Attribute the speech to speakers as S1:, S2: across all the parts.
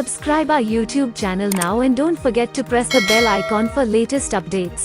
S1: Subscribe our YouTube channel now and don't forget to press the bell icon for latest updates.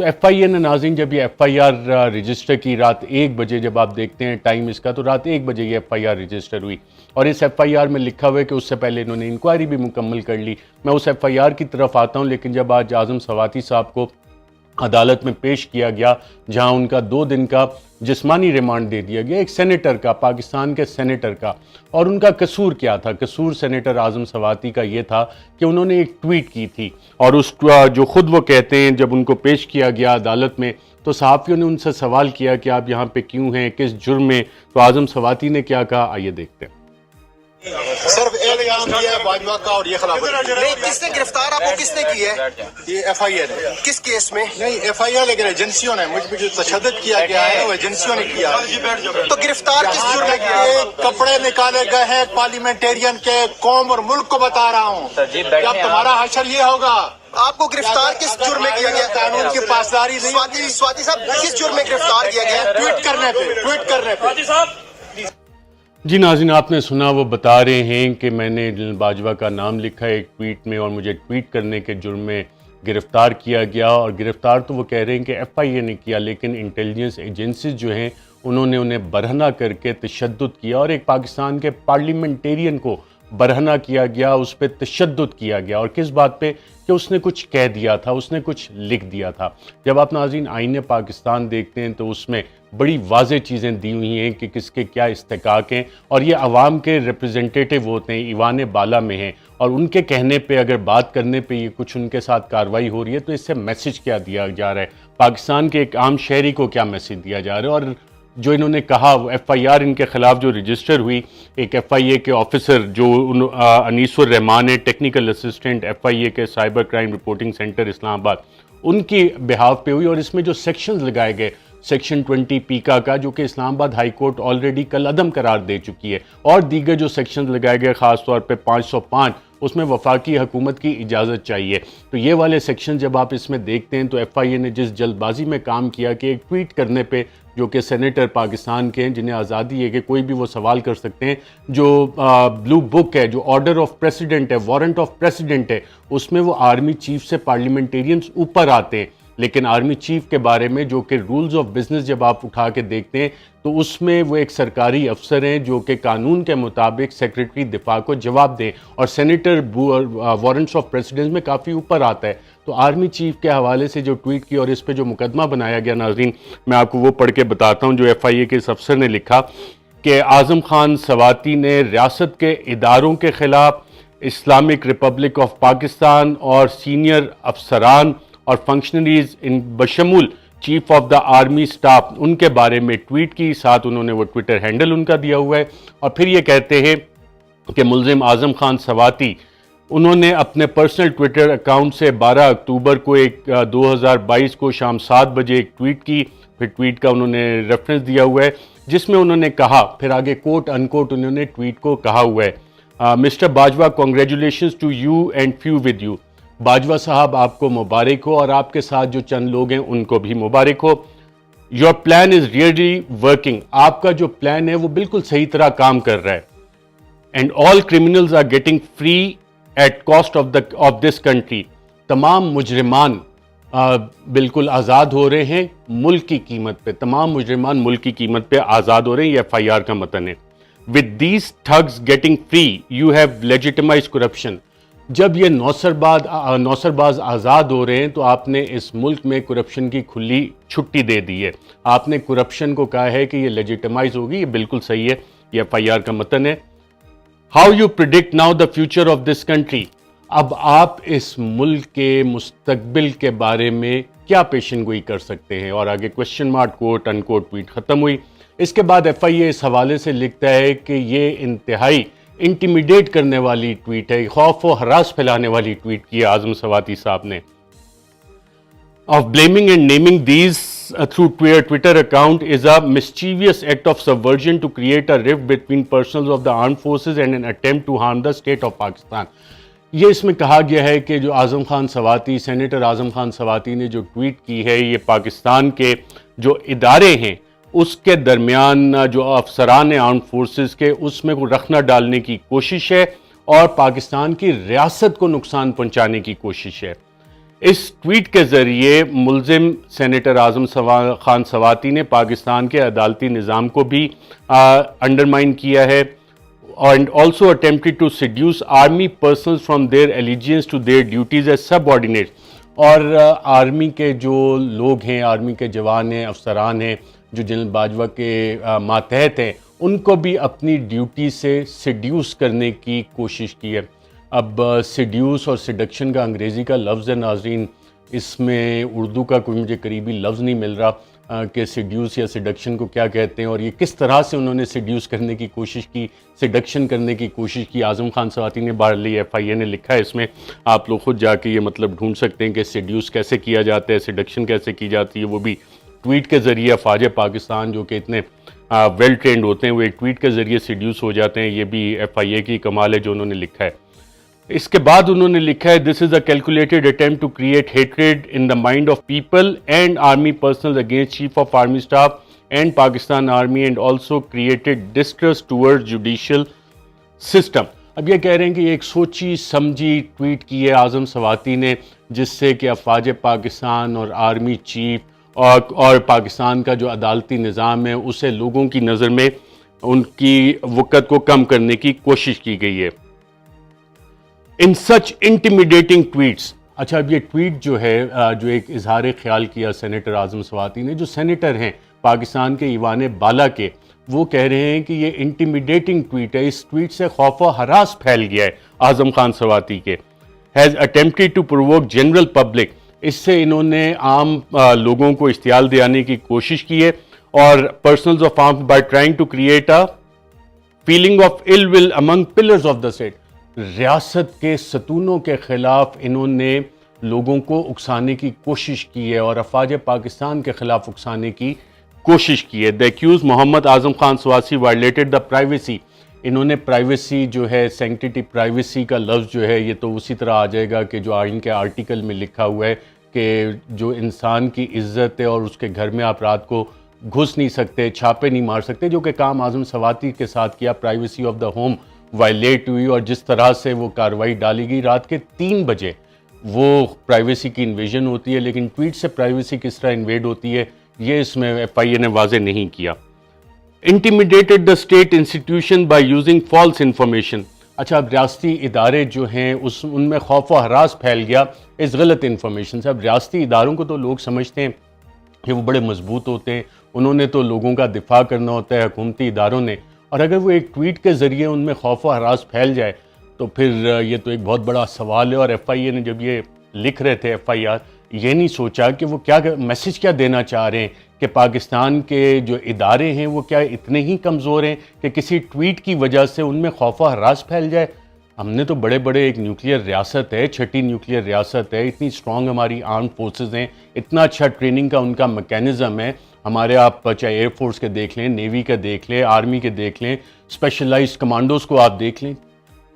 S2: تو F آئی اے نے ناظرین جب یہ F I R register کی رات 1 بجے، جب آپ دیکھتے ہیں ٹائم اس کا، تو رات 1 بجے یہ ایف آئی آر رجسٹر ہوئی، اور اس ایف آئی آر میں لکھا ہوا ہے کہ اس سے پہلے انہوں نے انکوائری بھی مکمل کر لی۔ میں اس ایف آئی آر کی طرف آتا ہوں، لیکن جب آج اعظم سواتی صاحب کو عدالت میں پیش کیا گیا، جہاں ان کا 2 دن کا جسمانی ریمانڈ دے دیا گیا، ایک سینیٹر کا، پاکستان کے سینیٹر کا، اور ان کا قصور کیا تھا؟ قصور سینیٹر اعظم سواتی کا یہ تھا کہ انہوں نے ایک ٹویٹ کی تھی، اور اس جو خود وہ کہتے ہیں جب ان کو پیش کیا گیا عدالت میں تو صحافیوں نے ان سے سوال کیا کہ آپ یہاں پہ کیوں ہیں، کس جرم میں؟ تو اعظم سواتی نے کیا کہا، آئیے دیکھتے ہیں۔
S3: صرف ایک کام کیا ہے باجوہ کا، اور یہ خلاف نہیں۔ کس نے گرفتار آپ کو کس نے کی ہے؟ یہ ایف آئی اے نے۔ کس کیس میں؟ نہیں ایف آئی اے، لیکن ایجنسیوں نے، مجھ پہ جو تشدد کیا گیا ہے وہ ایجنسیوں نے کیا۔ تو گرفتار کس جرم میں کیا ہے؟ کپڑے نکالے گئے ہیں پارلیمنٹیرین کے، قوم اور ملک کو بتا رہا ہوں کہ اب تمہارا حشر یہ ہوگا۔ آپ کو گرفتار کس جرم میں کیا گیا؟ قانون کی پاسداری نہیں۔ سواتی صاحب کس جرم میں گرفتار کیا گیا؟ ٹویٹ کرنے پہ۔
S2: جی ناظرین، آپ نے سنا، وہ بتا رہے ہیں کہ میں نے باجوہ کا نام لکھا ہے ایک ٹویٹ میں، اور مجھے ٹویٹ کرنے کے جرم میں گرفتار کیا گیا، اور گرفتار تو وہ کہہ رہے ہیں کہ ایف آئی اے نے کیا، لیکن انٹیلیجنس ایجنسیز جو ہیں انہوں نے انہیں برہنہ کر کے تشدد کیا، اور ایک پاکستان کے پارلیمنٹیرین کو برہنہ کیا گیا، اس پہ تشدد کیا گیا، اور کس بات پہ؟ کہ اس نے کچھ کہہ دیا تھا، اس نے کچھ لکھ دیا تھا۔ جب آپ ناظرین آئین پاکستان دیکھتے ہیں تو اس میں بڑی واضح چیزیں دی ہوئی ہیں کہ کس کے کیا استحقاق ہیں، اور یہ عوام کے ریپریزنٹیٹیو ہوتے ہیں، ایوان بالا میں ہیں، اور ان کے کہنے پہ، اگر بات کرنے پہ یہ کچھ ان کے ساتھ کارروائی ہو رہی ہے تو اس سے میسج کیا دیا جا رہا ہے؟ پاکستان کے ایک عام شہری کو کیا میسج دیا جا رہا ہے؟ اور جو انہوں نے کہا، ایف آئی آر ان کے خلاف جو رجسٹر ہوئی، ایک ایف آئی اے کے آفیسر جو انیس الرحمان ہے، ٹیکنیکل اسسٹنٹ ایف آئی اے کے سائبر کرائم رپورٹنگ سینٹر اسلام آباد، ان کی بہاف پہ ہوئی، اور اس میں جو سیکشنز لگائے گئے، سیکشن 20 پیکا کا، جو کہ اسلام آباد ہائی کورٹ آلریڈی کل عدم قرار دے چکی ہے، اور دیگر جو سیکشنز لگائے گئے، خاص طور پہ 505، اس میں وفاقی حکومت کی اجازت چاہیے۔ تو یہ والے سیکشن جب آپ اس میں دیکھتے ہیں تو ایف آئی اے نے جس جلد بازی میں کام کیا کہ ایک ٹویٹ کرنے پہ، جو کہ سینیٹر پاکستان کے ہیں جنہیں آزادی ہے کہ کوئی بھی وہ سوال کر سکتے ہیں، جو بلو بک ہے، جو آرڈر آف پریسیڈنٹ ہے، وارنٹ آف پریسیڈنٹ ہے، اس میں وہ آرمی چیف سے پارلیمنٹیرینز اوپر آتے ہیں، لیکن آرمی چیف کے بارے میں جو کہ رولز آف بزنس جب آپ اٹھا کے دیکھتے ہیں تو اس میں وہ ایک سرکاری افسر ہیں جو کہ قانون کے مطابق سیکرٹری دفاع کو جواب دیں، اور سینیٹر وارنٹس آف پریسیڈنس میں کافی اوپر آتا ہے۔ تو آرمی چیف کے حوالے سے جو ٹویٹ کی اور اس پہ جو مقدمہ بنایا گیا، ناظرین میں آپ کو وہ پڑھ کے بتاتا ہوں جو ایف آئی اے کے اس افسر نے لکھا کہ اعظم خان سواتی نے ریاست کے اداروں کے خلاف اسلامک ریپبلک آف پاکستان اور سینئر افسران اور فنکشنریز ان بشمول chief of the army staff ان کے بارے میں ٹویٹ کی، ساتھ انہوں نے وہ ٹویٹر ہینڈل ان کا دیا ہوا ہے، اور پھر یہ کہتے ہیں کہ ملزم اعظم خان سواتی انہوں نے اپنے پرسنل ٹویٹر اکاؤنٹ سے 12 اکتوبر کو 2022 کو شام 7 بجے ایک ٹویٹ کی، پھر ٹویٹ کا انہوں نے ریفرنس دیا ہوا ہے جس میں انہوں نے کہا، پھر آگے کوٹ ان کوٹ انہوں نے ٹویٹ کو کہا ہوا ہے، mister Bajwa congratulations to you and few with you, Bajwa صاحب آپ کو مبارک ہو، اور آپ کے ساتھ جو چند لوگ ہیں ان کو بھی مبارک ہو۔ Your plan is really working, آپ کا جو پلان ہے وہ بالکل صحیح طرح کام کر رہا ہے، and all criminals are getting free at cost of this country, تمام مجرمان بالکل آزاد ہو رہے ہیں ملک کی قیمت پہ، تمام مجرمان ملک کی قیمت پہ آزاد ہو رہے ہیں، یہ ایف آئی آر کا متن ہے۔ with these thugs getting free you have legitimized corruption، جب یہ نوسر باز آزاد ہو رہے ہیں تو آپ نے اس ملک میں کرپشن کی کھلی چھٹی دے دی ہے، آپ نے کرپشن کو کہا ہے کہ یہ لیجیٹمائز ہوگی، یہ بالکل صحیح ہے، یہ ایف آئی آر کا متن ہے۔ How you predict now the future of this country, اب آپ اس ملک کے مستقبل کے بارے میں کیا پیشن گوئی کر سکتے ہیں، اور آگے کوشچن مارک کوٹ ان کوٹ ٹویٹ ختم ہوئی۔ اس کے بعد ایف آئی اے اس حوالے سے لکھتا ہے کہ یہ انتہائی انٹیمیڈیٹ کرنے والی ٹویٹ ہے، خوف و ہراس پھیلانے والی ٹویٹ کی ہے اعظم سواتی صاحب نے۔ Of blaming and naming these through Twitter account is a mischievous act of subversion to create a rift between personnel of the armed forces and an attempt to harm the state of Pakistan۔ یہ اس میں کہا گیا ہے کہ جو اعظم Khan Swati, senator اعظم خان سواتی نے جو tweet کی ہے، یہ پاکستان کے جو ادارے ہیں اس کے درمیان جو افسران آرمڈ فورسز کے، اس میں کوئی رخنہ ڈالنے کی کوشش ہے اور پاکستان کی ریاست کو نقصان پہنچانے کی کوشش ہے۔ اس ٹویٹ کے ذریعے ملزم سینیٹر اعظم خان سواتی نے پاکستان کے عدالتی نظام کو بھی انڈرمائن کیا ہے and also attempted to seduce army persons from their allegiance to their duties as subordinates. اور آرمی کے جو لوگ ہیں، آرمی کے جوان ہیں، افسران ہیں جو جنرل باجوہ کے ماتحت ہیں، ان کو بھی اپنی ڈیوٹی سے سیڈیوس کرنے کی کوشش کی ہے. اب سیڈیوس اور سیڈکشن کا انگریزی کا لفظ ہے ناظرین، اس میں اردو کا کوئی مجھے قریبی لفظ نہیں مل رہا کہ سیڈیوس یا سیڈکشن کو کیا کہتے ہیں، اور یہ کس طرح سے انہوں نے سیڈیوس کرنے کی کوشش کی، سیڈکشن کرنے کی کوشش کی. اعظم خان سواتی نے بہرحال ایف آئی اے نے لکھا ہے اس میں، آپ لوگ خود جا کے یہ مطلب ڈھونڈ سکتے ہیں کہ سیڈیوس کیسے کیا جاتا ہے، سیڈکشن کیسے کی جاتی ہے، وہ بھی ٹویٹ کے ذریعے. افواج پاکستان جو کہ اتنے ویل ٹرینڈ ہوتے ہیں وہ ایک ٹویٹ کے ذریعے سیڈیوس ہو جاتے ہیں. یہ بھی ایف آئی اے کی کمال ہے جو انہوں نے لکھا ہے. اس کے بعد انہوں نے لکھا ہے this is a calculated attempt to create hatred in the mind of people and army personnel against chief of army staff and Pakistan army and also created distrust toward judicial system. اب یہ کہہ رہے ہیں کہ یہ ایک سوچی سمجھی ٹویٹ کی ہے اعظم سواتی نے، جس سے کہ افواج پاکستان اور آرمی چیف اور پاکستان کا جو عدالتی نظام ہے اسے لوگوں کی نظر میں ان کی وقت کو کم کرنے کی کوشش کی گئی ہے. ان سچ انٹیمیڈیٹنگ ٹویٹس. اچھا اب یہ ٹویٹ جو ہے جو ایک اظہار خیال کیا سینیٹر اعظم سواتی نے، جو سینیٹر ہیں پاکستان کے ایوان بالا کے، وہ کہہ رہے ہیں کہ یہ انٹیمیڈیٹنگ ٹویٹ ہے. اس ٹویٹ سے خوف و ہراس پھیل گیا ہے اعظم خان سواتی کے. Has attempted to provoke general public. اس سے انہوں نے عام لوگوں کو اشتعال دلانے کی کوشش کی ہے، اور personnels of arm by trying to create a feeling of ill will among pillars of the state. ریاست کے ستونوں کے خلاف انہوں نے لوگوں کو اکسانے کی کوشش کی ہے اور افواج پاکستان کے خلاف اکسانے کی کوشش کی ہے. The accused Muhammad Azam Khan Swati violated the privacy. انہوں نے پرائیویسی جو ہے، سینکٹیٹی پرائیویسی کا لفظ جو ہے یہ تو اسی طرح آ جائے گا کہ جو آئین کے آرٹیکل میں لکھا ہوا ہے کہ جو انسان کی عزت ہے اور اس کے گھر میں آپ رات کو گھس نہیں سکتے، چھاپے نہیں مار سکتے، جو کہ کام اعظم سواتی کے ساتھ کیا. Privacy of the home violate ہوئی، اور جس طرح سے وہ کارروائی ڈالی گئی رات کے 3 بجے وہ پرائیویسی کی انویژن ہوتی ہے. لیکن ٹویٹ سے پرائیویسی کس طرح انویڈ ہوتی ہے یہ اس میں ایف آئی اے نے واضح نہیں کیا. Intimidated the state institution by using false information. اچھا اب ریاستی ادارے جو ہیں ان میں خوف و ہراس پھیل گیا اس غلط انفارمیشن سے. اب ریاستی اداروں کو تو لوگ سمجھتے ہیں کہ وہ بڑے مضبوط ہوتے ہیں، انہوں نے تو لوگوں کا دفاع کرنا ہوتا ہے، حکومتی اداروں نے، اور اگر وہ ایک ٹویٹ کے ذریعے ان میں خوف و ہراس پھیل جائے تو پھر یہ تو ایک بہت بڑا سوال ہے. اور ایف آئی اے نے جب یہ لکھ رہے تھے ایف آئی آر، یہ نہیں سوچا کہ وہ کیا میسج کیا دینا چاہ رہے ہیں، کہ پاکستان کے جو ادارے ہیں وہ کیا اتنے ہی کمزور ہیں کہ کسی ٹویٹ کی وجہ سے ان میں خوف و ہراس پھیل جائے. ہم نے تو بڑے بڑے ایک نیوکلیئر ریاست ہے، 6ٹھی نیوکلیئر ریاست ہے، اتنی اسٹرانگ ہماری آرم فورسز ہیں، اتنا اچھا ٹریننگ کا ان کا میکینزم ہے ہمارے. آپ چاہے ایئر فورس کے دیکھ لیں، نیوی کے دیکھ لیں، آرمی کے دیکھ لیں، اسپیشلائزڈ کمانڈوز کو آپ دیکھ لیں.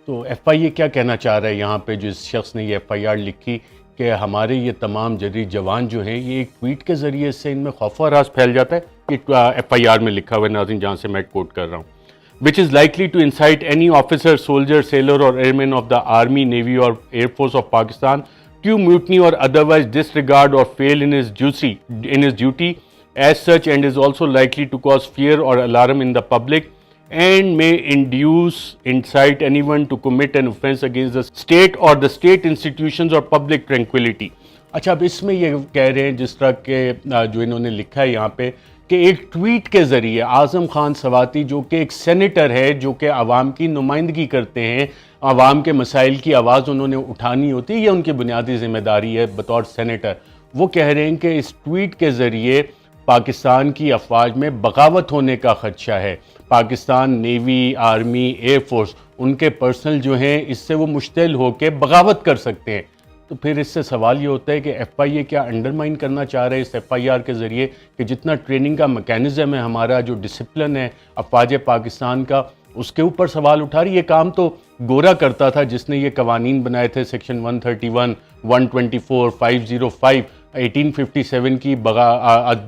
S2: تو ایف آئی اے کیا کہنا چاہ رہا ہے یہاں پہ جو اس شخص نے یہ ایف آئی آر لکھی کہ ہمارے یہ تمام جری جوان جو ہیں یہ ایک ٹویٹ کے ذریعے سے ان میں خوف و ہراس پھیل جاتا ہے. یہ ایف آئی آر میں لکھا ہوا ہے ناظرین جہاں سے میں کوٹ کر رہا ہوں. which is likely to incite any officer, soldier, sailor or airman of the Army, Navy or Air Force of Pakistan to mutiny or otherwise disregard or fail in his duty as such, and is also likely to cause fear or alarm in the public and may incite anyone to commit an offense against the state or the state institutions or public tranquility. اچھا اب اس میں یہ کہہ رہے ہیں جس طرح کہ جو انہوں نے لکھا ہے یہاں پہ کہ ایک ٹویٹ کے ذریعے اعظم خان سواتی جو کہ ایک سینیٹر ہے، جو کہ عوام کی نمائندگی کرتے ہیں، عوام کے مسائل کی آواز انہوں نے اٹھانی ہوتی ہے، یہ ان کی بنیادی ذمہ داری ہے بطور سینیٹر. وہ کہہ رہے ہیں کہ اس ٹویٹ کے ذریعے پاکستان کی افواج میں بغاوت ہونے کا خدشہ ہے. Pakistan navy, army, air force, ان کے پرسنل جو ہیں اس سے وہ مشتعل ہو کے بغاوت کر سکتے ہیں. تو پھر اس سے سوال یہ ہوتا ہے کہ ایف آئی اے کیا انڈرمائن کرنا چاہ رہے ہیں اس ایف آئی آر کے ذریعے کہ جتنا ٹریننگ کا میکینزم ہے، ہمارا جو ڈسپلن ہے افواج پاکستان کا، اس کے اوپر سوال اٹھا رہی ہے. یہ کام تو گورا کرتا تھا جس نے یہ قوانین بنائے تھے سیکشن 131، 124، 505 1857 کی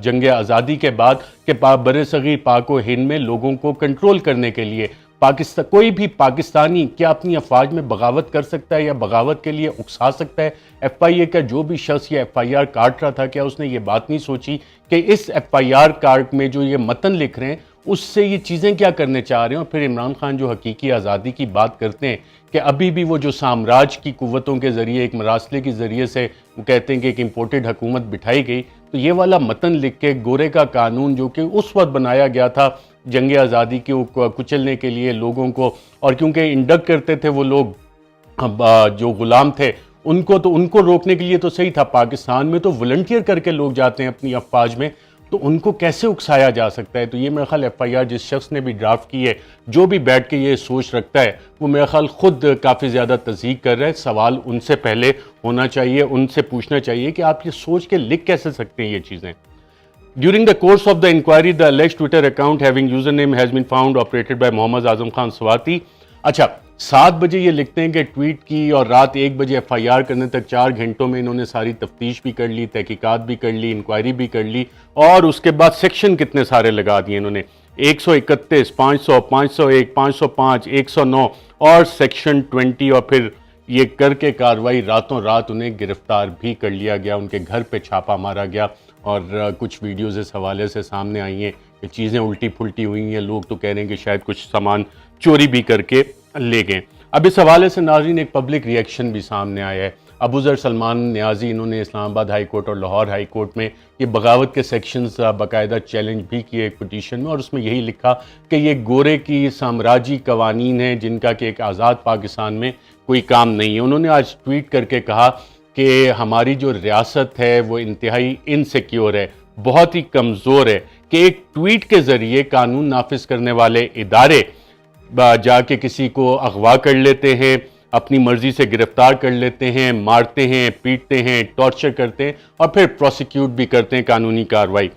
S2: جنگ آزادی کے بعد کہ بر صغیر پاک و ہند میں لوگوں کو کنٹرول کرنے کے لیے پاکستان کوئی بھی پاکستانی کیا اپنی افواج میں بغاوت کر سکتا ہے یا بغاوت کے لیے اکسا سکتا ہے؟ ایف آئی اے کا جو بھی شخص یہ ایف آئی آر کاٹ رہا تھا، کیا اس نے یہ بات نہیں سوچی کہ اس ایف آئی آر کارڈ میں جو یہ متن لکھ رہے ہیں اس سے یہ چیزیں کیا کرنے چاہ رہے ہیں؟ اور پھر عمران خان جو حقیقی آزادی کی بات کرتے ہیں کہ ابھی بھی وہ جو سامراج کی قوتوں کے ذریعے ایک مراسلے کے ذریعے سے وہ کہتے ہیں کہ ایک امپورٹڈ حکومت بٹھائی گئی، تو یہ والا متن لکھ کے گورے کا قانون جو کہ اس وقت بنایا گیا تھا جنگ آزادی کو کچلنے کے لیے لوگوں کو، اور کیونکہ انڈکٹ کرتے تھے وہ لوگ جو غلام تھے ان کو روکنے کے لیے تو صحیح تھا، پاکستان میں تو والنٹیئر کر کے لوگ جاتے ہیں اپنی افواج میں، تو ان کو کیسے اکسایا جا سکتا ہے؟ تو یہ میرے خیال ایف آئی آر جس شخص نے بھی ڈرافٹ کی ہے، جو بھی بیٹھ کے یہ سوچ رکھتا ہے، وہ میرے خیال خود کافی زیادہ تصدیق کر رہا ہے۔ سوال ان سے پہلے ہونا چاہیے، ان سے پوچھنا چاہیے کہ آپ یہ سوچ کے لکھ کیسے سکتے ہیں یہ چیزیں۔ During the course of the inquiry, the alleged Twitter account having username has been found operated by Muhammad Azam Khan Swati. اچھا 7 بجے یہ لکھتے ہیں کہ ٹویٹ کی اور رات 1 بجے ایف آئی آر کرنے تک 4 گھنٹوں میں انہوں نے ساری تفتیش بھی کر لی، تحقیقات بھی کر لی، انکوائری بھی کر لی، اور اس کے بعد سیکشن کتنے سارے لگا دیے انہوں نے، 131، 500، 501، 505، 109 اور سیکشن 20، اور پھر یہ کر کے کارروائی راتوں رات انہیں گرفتار بھی کر لیا گیا، ان کے گھر پہ چھاپا مارا گیا، اور کچھ ویڈیوز اس حوالے سے سامنے آئی ہیں کہ چیزیں الٹی پھلٹی ہوئی ہیں، لوگ تو کہہ رہے ہیں کہ شاید کچھ سامان چوری بھی کر کے لے گئے۔ اب اس حوالے سے ناظرین ایک پبلک ریئیکشن بھی سامنے آیا ہے۔ ابو ذر سلمان نیازی انہوں نے اسلام آباد ہائی کورٹ اور لاہور ہائی کورٹ میں یہ بغاوت کے سیکشنز باقاعدہ چیلنج بھی کیے ایک پٹیشن میں، اور اس میں یہی لکھا کہ یہ گورے کی سامراجی قوانین ہیں جن کا کہ ایک آزاد پاکستان میں کوئی کام نہیں ہے۔ انہوں نے آج ٹویٹ کر کے کہا کہ ہماری جو ریاست ہے وہ انتہائی انسیکیور ہے، بہت ہی کمزور ہے، کہ ایک ٹویٹ کے ذریعے قانون نافذ کرنے والے ادارے جا کے کسی کو اغوا کر لیتے ہیں، اپنی مرضی سے گرفتار کر لیتے ہیں، مارتے ہیں، پیٹتے ہیں، ٹارچر کرتے ہیں، اور پھر پروسیکیوٹ بھی کرتے ہیں قانونی کارروائی۔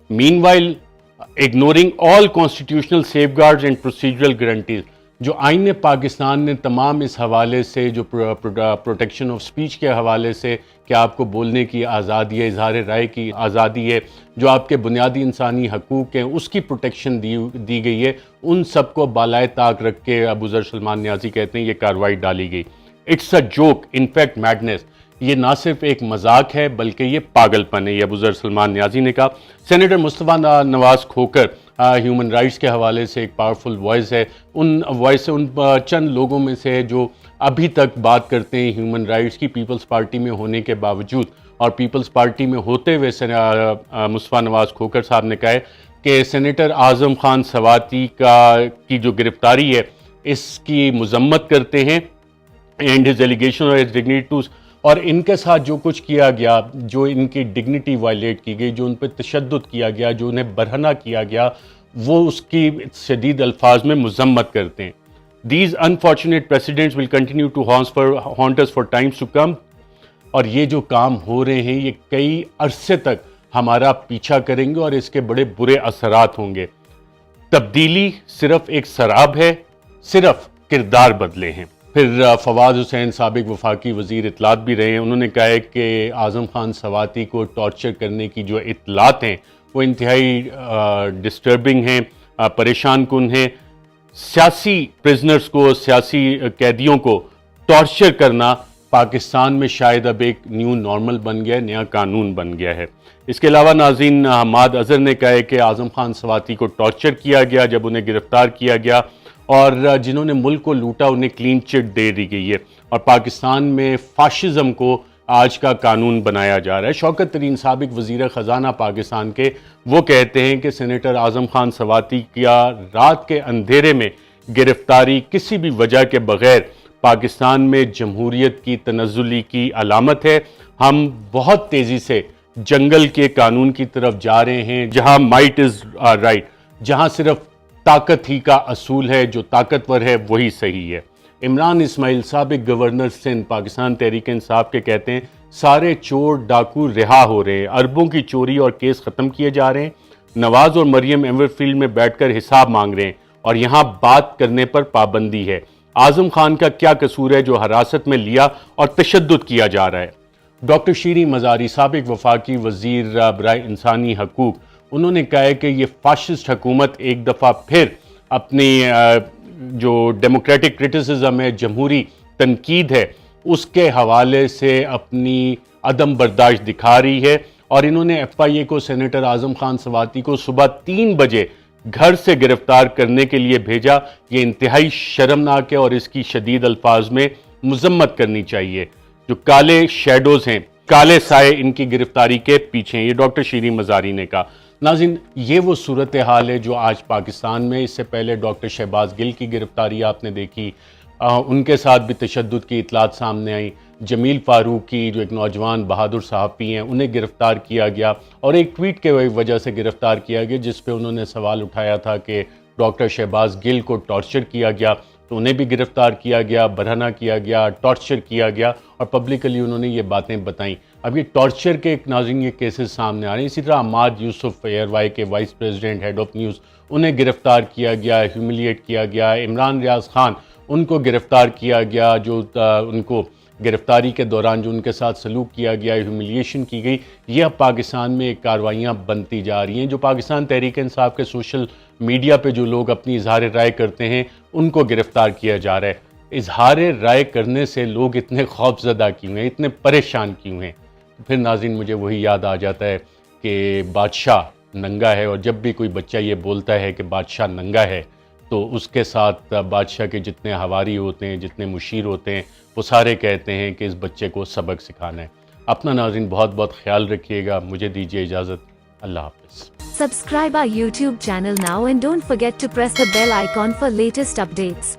S2: Meanwhile ignoring all constitutional safeguards and procedural guarantees, جو آئین پاکستان نے تمام اس حوالے سے جو پروٹیکشن آف سپیچ کے حوالے سے کہ آپ کو بولنے کی آزادی ہے، اظہار رائے کی آزادی ہے، جو آپ کے بنیادی انسانی حقوق ہیں اس کی پروٹیکشن دی گئی ہے، ان سب کو بالائے طاق رکھ کے ابو ذر سلمان نیازی کہتے ہیں یہ کارروائی ڈالی گئی۔ It's a joke, in fact madness, یہ نہ صرف ایک مذاق ہے بلکہ یہ پاگل پن ہے، یہ ابو ذر سلمان نیازی نے کہا۔ سینیٹر مصطفیٰ نواز کھوکر ہیومن رائٹس کے حوالے سے ایک پاورفل وائس ہے، ان چند لوگوں میں سے ہے جو ابھی تک بات کرتے ہیں ہیومن رائٹس کی، پیپلز پارٹی میں ہونے کے باوجود، اور پیپلز پارٹی میں ہوتے ہوئے مصطفیٰ نواز کھوکر صاحب نے کہا ہے کہ سینیٹر اعظم خان سواتی کی جو گرفتاری ہے اس کی مذمت کرتے ہیں، اینڈ ہز ایلیگیشن اور ہز ڈگنیٹی، اور ان کے ساتھ جو کچھ کیا گیا، جو ان کی ڈگنیٹی وائلیٹ کی گئی، جو ان پہ تشدد کیا گیا، جو انہیں برہنہ کیا گیا، وہ اس کی شدید الفاظ میں مذمت کرتے ہیں۔ These unfortunate precedents will continue to haunt us for times to come، اور یہ جو کام ہو رہے ہیں یہ کئی عرصے تک ہمارا پیچھا کریں گے اور اس کے بڑے برے اثرات ہوں گے۔ تبدیلی صرف ایک سراب ہے، صرف کردار بدلے ہیں۔ پھر فواد حسین سابق وفاقی وزیر اطلاعات بھی رہے ہیں، انہوں نے کہا ہے کہ اعظم خان سواتی کو ٹارچر کرنے کی جو اطلاعات ہیں وہ انتہائی ڈسٹربنگ ہیں، پریشان کن ہیں۔ سیاسی پرزنرز کو، سیاسی قیدیوں کو ٹارچر کرنا پاکستان میں شاید اب ایک نیو نارمل بن گیا ہے، نیا قانون بن گیا ہے۔ اس کے علاوہ ناظرین حماد اظہر نے کہا ہے کہ اعظم خان سواتی کو ٹارچر کیا گیا جب انہیں گرفتار کیا گیا، اور جنہوں نے ملک کو لوٹا انہیں کلین چٹ دے دی گئی ہے، اور پاکستان میں فاشزم کو آج کا قانون بنایا جا رہا ہے۔ شوکت ترین سابق وزیر خزانہ پاکستان کے وہ کہتے ہیں کہ سینیٹر اعظم خان سواتی کیا رات کے اندھیرے میں گرفتاری کسی بھی وجہ کے بغیر پاکستان میں جمہوریت کی تنزلی کی علامت ہے۔ ہم بہت تیزی سے جنگل کے قانون کی طرف جا رہے ہیں، جہاں مائٹ از رائٹ، جہاں صرف طاقت ہی کا اصول ہے، جو طاقتور ہے وہی صحیح ہے۔ عمران اسماعیل سابق گورنر سندھ پاکستان تحریک انصاف کے کہتے ہیں سارے چور ڈاکو رہا ہو رہے ہیں، اربوں کی چوری اور کیس ختم کیے جا رہے ہیں، نواز اور مریم ایور فیلڈ میں بیٹھ کر حساب مانگ رہے ہیں، اور یہاں بات کرنے پر پابندی ہے۔ اعظم خان کا کیا قصور ہے جو حراست میں لیا اور تشدد کیا جا رہا ہے؟ ڈاکٹر شیریں مزاری سابق وفاقی وزیر برائے انسانی حقوق، انہوں نے کہا ہے کہ یہ فاشسٹ حکومت ایک دفعہ پھر اپنی جو ڈیموکریٹک کرٹیسزم ہے، جمہوری تنقید ہے، اس کے حوالے سے اپنی عدم برداشت دکھا رہی ہے، اور انہوں نے ایف آئی اے کو سینیٹر اعظم خان سواتی کو صبح 3 بجے گھر سے گرفتار کرنے کے لیے بھیجا۔ یہ انتہائی شرمناک ہے اور اس کی شدید الفاظ میں مذمت کرنی چاہیے۔ جو کالے شیڈوز ہیں، کالے سائے ان کی گرفتاری کے پیچھے ہیں، یہ ڈاکٹر شیریں مزاری نے کہا۔ ناظرین، یہ وہ صورتحال ہے جو آج پاکستان میں، اس سے پہلے ڈاکٹر شہباز گل کی گرفتاری آپ نے دیکھی، ان کے ساتھ بھی تشدد کی اطلاعات سامنے آئیں۔ جمیل فاروقی جو ایک نوجوان بہادر صحافی ہیں، انہیں گرفتار کیا گیا اور ایک ٹویٹ کے وجہ سے گرفتار کیا گیا جس پہ انہوں نے سوال اٹھایا تھا کہ ڈاکٹر شہباز گل کو ٹارچر کیا گیا، تو انہیں بھی گرفتار کیا گیا، برہنہ کیا گیا، ٹارچر کیا گیا، اور پبلکلی انہوں نے یہ باتیں بتائیں۔ اب یہ ٹارچر کے ایک ناظرین یہ کیسز سامنے آ رہے ہیں۔ اسی طرح عماد یوسف ایئر وائی کے vice president, head of news, انہیں گرفتار کیا گیا، ہیوملیٹ کیا گیا۔ عمران ریاض خان، ان کو گرفتار کیا گیا، جو ان کو گرفتاری کے دوران جو ان کے ساتھ سلوک کیا گیا، ہیوملیشن کی گئی۔ یہ اب پاکستان میں ایک کارروائیاں بنتی جا رہی ہیں۔ جو پاکستان تحریک انصاف کے سوشل میڈیا پہ جو لوگ اپنی اظہار رائے کرتے ہیں، ان کو گرفتار کیا جا رہا ہے۔ اظہار رائے کرنے سے لوگ اتنے خوف زدہ کیوں ہیں، اتنے پریشان کیوں ہیں؟ پھر ناظرین مجھے وہی یاد آ جاتا ہے کہ بادشاہ ننگا ہے، اور جب بھی کوئی بچہ یہ بولتا ہے کہ بادشاہ ننگا ہے تو اس کے ساتھ بادشاہ کے جتنے حواری ہوتے ہیں، جتنے مشیر ہوتے ہیں، وہ سارے کہتے ہیں کہ اس بچے کو سبق سکھانا ہے۔ اپنا ناظرین بہت بہت خیال رکھیے گا۔ مجھے دیجیے اجازت۔ اللہ حافظ۔
S1: Subscribe our YouTube channel now and don't forget to press the bell icon for latest updates.